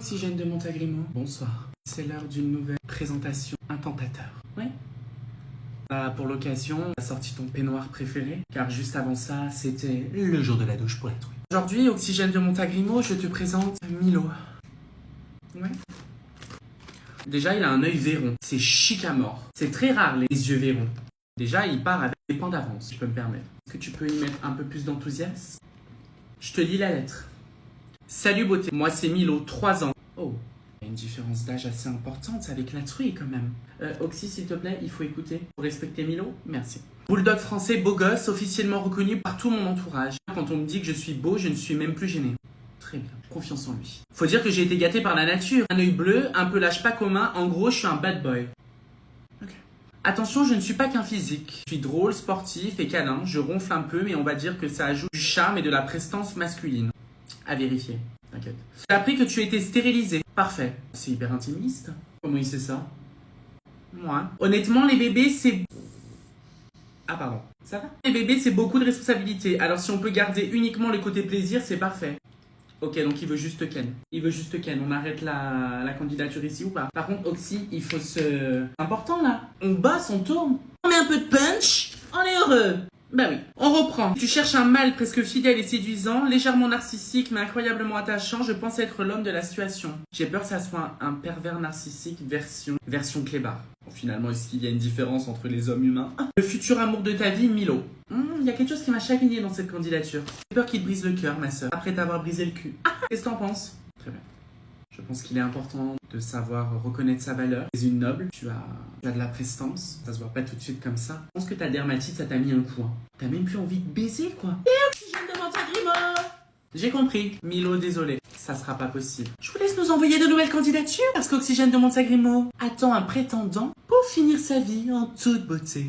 Oxygène de Montagrimo. Bonsoir. C'est l'heure d'une nouvelle présentation. Un tentateur. Oui. Pour l'occasion, tu as sorti ton peignoir préféré, car juste avant ça, c'était le jour de la douche pour être. Aujourd'hui, Oxygène de Montagrimo, je te présente Milo. Ouais. Déjà, il a un œil vairon. C'est chic à mort. C'est très rare, les yeux vairons. Déjà, il part avec des points d'avance, si je peux me permettre. Est-ce que tu peux y mettre un peu plus d'enthousiasme? Je te lis la lettre. Salut beauté, moi c'est Milo, 3 ans. Oh, il y a une différence d'âge assez importante avec la truie quand même. Oxy, s'il te plaît, il faut écouter. Pour respecter Milo, merci. Bulldog français, beau gosse, officiellement reconnu par tout mon entourage. Quand on me dit que je suis beau, je ne suis même plus gêné. Très bien, confiance en lui. Faut dire que j'ai été gâté par la nature. Un œil bleu, un pelage pas commun, en gros je suis un bad boy. Attention, je ne suis pas qu'un physique. Je suis drôle, sportif et câlin. Je ronfle un peu, mais on va dire que ça ajoute du charme et de la prestance masculine. À vérifier, t'inquiète. J'ai appris que tu étais stérilisé. Parfait. C'est hyper intimiste. Comment il sait ça? Moi. Honnêtement, les bébés, c'est... Ah pardon. Ça va? Les bébés, c'est beaucoup de responsabilités. Alors si on peut garder uniquement le côté plaisir, c'est parfait. Ok, donc il veut juste Ken. Il veut juste Ken. On arrête la candidature ici ou pas? Par contre, Oxy, il faut se... Important là. On bosse, on tourne. On met un peu de punch. On est heureux. Bah oui. On reprend. Tu cherches un mâle presque fidèle et séduisant, légèrement narcissique mais incroyablement attachant. Je pense être l'homme de la situation. J'ai peur que ça soit un pervers narcissique version clébard. Bon, finalement, est-ce qu'il y a une différence entre les hommes humains? Le futur amour de ta vie, Milo. Il y a quelque chose qui m'a chagriné dans cette candidature. J'ai peur qu'il te brise le cœur, ma sœur, après t'avoir brisé le cul. Qu'est-ce que t'en penses? Très bien. Je pense qu'il est important de savoir reconnaître sa valeur. Tu es une noble, tu as de la prestance. Ça se voit pas tout de suite comme ça. Je pense que ta dermatite, ça t'a mis un coup. T'as même plus envie de baiser, quoi. Et Oxygène de Montagrimo. J'ai compris. Milo, désolé. Ça sera pas possible. Je vous laisse nous envoyer de nouvelles candidatures parce qu'Oxygène de Montagrimo attend un prétendant pour finir sa vie en toute beauté.